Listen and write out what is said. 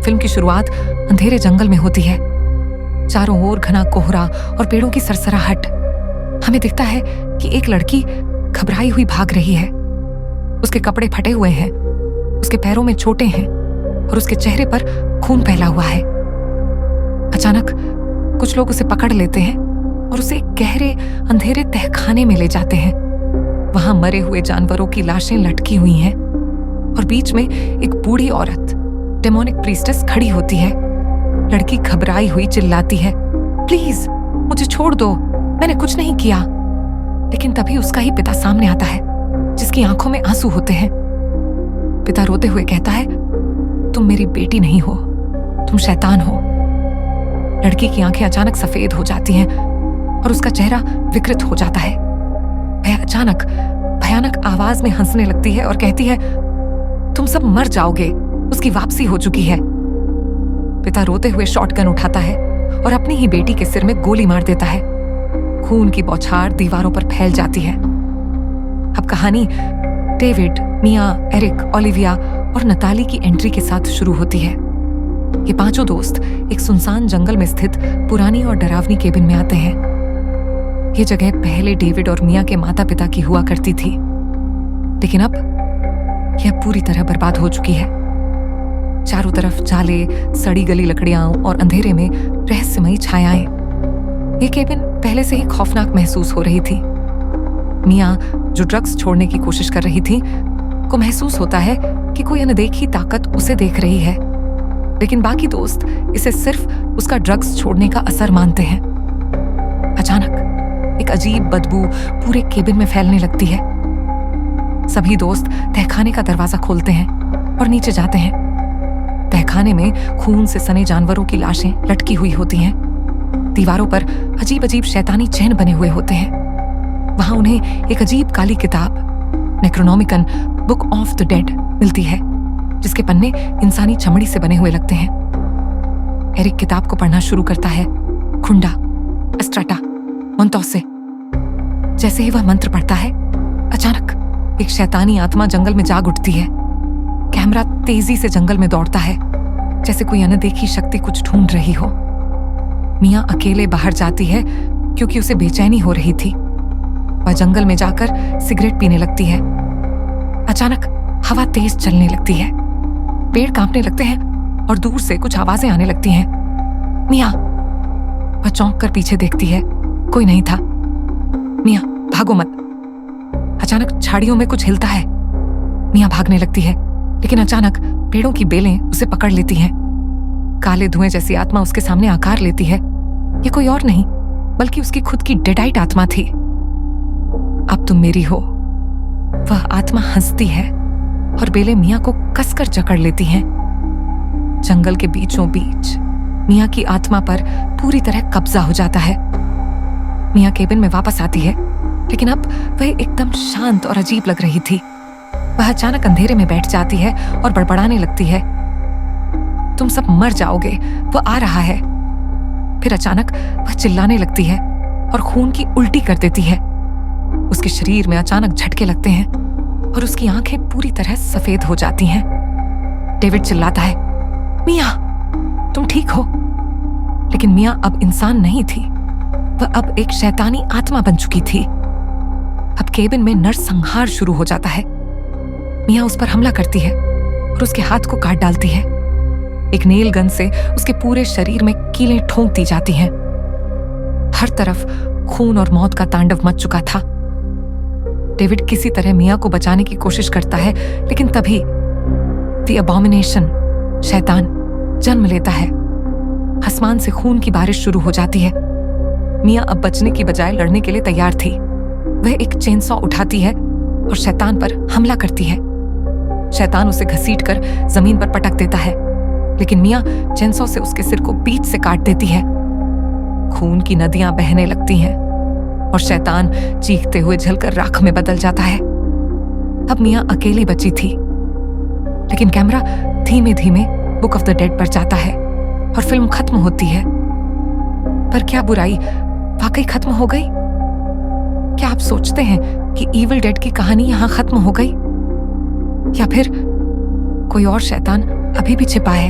Film की शुरुआत अंधेरे जंगल में होती है। चारों ओर घना कोहरा और पेड़ों की सरसराहट। हमें दिखता है कि एक लड़की घबराई हुई भाग रही है। उसके कपड़े फटे हुए हैं, उसके पैरों में चोटें हैं और उसके चेहरे पर खून फैला हुआ है। अचानक कुछ लोग उसे पकड़ लेते हैं और उसे एक गहरे अंधेरे तहखाने में ले जाते हैं। वहां मरे हुए जानवरों की लाशें लटकी हुई हैं और बीच में एक बूढ़ी औरत, डेमोनिक प्रीस्टेस, खड़ी होती है। लड़की घबराई हुई चिल्लाती है, प्लीज मुझे छोड़ दो, मैंने कुछ नहीं किया। लेकिन तभी उसका ही पिता सामने आता है, जिसकी आंखों में आंसू होते हैं। पिता रोते हुए कहता है, तुम मेरी बेटी नहीं हो, तुम शैतान हो। लड़की की आंखें अचानक सफेद हो जाती हैं और उसका चेहरा विकृत हो जाता है। वह अचानक भयानक आवाज में हंसने लगती है और कहती है, तुम सब मर जाओगे, उसकी वापसी हो चुकी है। पिता रोते हुए शॉटगन उठाता है और अपनी ही बेटी के सिर में गोली मार देता है। खून की बौछार दीवारों पर फैल जाती है। अब कहानी डेविड, मिया, एरिक, ओलिविया और नताली की एंट्री के साथ शुरू होती है। ये पांचों दोस्त एक सुनसान जंगल में स्थित पुरानी और डरावनी केबिन में आते हैं। ये जगह पहले डेविड और मिया के माता पिता की हुआ करती थी, लेकिन अब यह पूरी तरह बर्बाद हो चुकी है। चारों तरफ जाले, सड़ी गली लकड़ियां और अंधेरे में रहस्यमयी छायाएं। ये केबिन पहले से ही खौफनाक महसूस हो रही थी। मिया, जो ड्रग्स छोड़ने की कोशिश कर रही थी, को महसूस होता है कि कोई अनदेखी ताकत उसे देख रही है, लेकिन बाकी दोस्त इसे सिर्फ उसका ड्रग्स छोड़ने का असर मानते हैं। अचानक एक अजीब बदबू पूरे केबिन में फैलने लगती है। सभी दोस्त तहखाने का दरवाजा खोलते हैं और नीचे जाते हैं। तहखाने में खून से सने जानवरों की लाशें लटकी हुई होती हैं। दीवारों पर अजीब अजीब शैतानी चिन्ह बने हुए होते हैं। वहां उन्हें एक अजीब काली किताब, नेक्रोनोमिकन बुक ऑफ द डेड, मिलती है, जिसके पन्ने इंसानी चमड़ी से बने हुए लगते हैं। एरिक किताब को पढ़ना शुरू करता है, खुंडा, एस्ट्राटा, मोंतोसे। जैसे ही वह मंत्र पढ़ता है, अचानक एक शैतानी आत्मा जंगल में जाग उठती है। कैमरा तेजी से जंगल में दौड़ता है, जैसे कोई अनदेखी शक्ति कुछ ढूंढ रही हो। मिया अकेले बाहर जाती है क्योंकि उसे बेचैनी हो रही थी। वह जंगल में जाकर सिगरेट पीने लगती है। अचानक हवा तेज चलने लगती है, पेड़ कांपने लगते हैं और दूर से कुछ आवाजें आने लगती हैं। मिया, वह चौंक कर पीछे देखती है, कोई नहीं था। मिया, भागो मत। अचानक झाड़ियों में कुछ हिलता है। मिया भागने लगती है, लेकिन अचानक पेड़ों की बेलें उसे पकड़ लेती हैं। काले धुएं जैसी आत्मा उसके सामने आकार लेती है। ये कोई और नहीं बल्कि उसकी खुद की डेडाइट आत्मा थी। अब तुम मेरी हो। वह आत्मा हंसती है और बेलें मिया को कसकर जकड़ लेती हैं। जंगल के बीचों बीच मिया की आत्मा पर पूरी तरह कब्जा हो जाता है। मिया केबिन में वापस आती है, लेकिन अब वह एकदम शांत और अजीब लग रही थी। वह अचानक अंधेरे में बैठ जाती है और बड़बड़ाने लगती है, तुम सब मर जाओगे, वह आ रहा है। फिर अचानक वह चिल्लाने लगती है और खून की उल्टी कर देती है। उसके शरीर में अचानक झटके लगते हैं और उसकी आंखें पूरी तरह सफेद हो जाती हैं। डेविड चिल्लाता है, मिया, तुम ठीक हो? लेकिन मिया अब इंसान नहीं थी, वह अब एक शैतानी आत्मा बन चुकी थी। अब केबिन में नरसंहार शुरू हो जाता है। मिया उस पर हमला करती है और उसके हाथ को काट डालती है। एक नेल गन से उसके पूरे शरीर में कीलें ठोंक दी जाती हैं। हर तरफ खून और मौत का तांडव मच चुका था। डेविड किसी तरह मिया को बचाने की कोशिश करता है, लेकिन तभी द अबॉमिनेशन, शैतान, जन्म लेता है। आसमान से खून की बारिश शुरू हो जाती है। मिया अब बचने की बजाय लड़ने के लिए तैयार थी। वह एक चेनसॉ उठाती है और शैतान पर हमला करती है। शैतान उसे घसीटकर जमीन पर पटक देता है, लेकिन मिया चेनसॉ से उसके सिर को बीच से काट देती है। खून की नदियां बहने लगती हैं और शैतान चीखते हुए जलकर राख में बदल जाता है। अब मिया अकेली बची थी, लेकिन कैमरा धीमे धीमे बुक ऑफ द डेड पर जाता है और फिल्म खत्म होती है। पर क्या बुराई वाकई खत्म हो गई? क्या आप सोचते हैं कि इविल डेड की कहानी यहां खत्म हो गई, या फिर कोई और शैतान अभी भी छिपा है?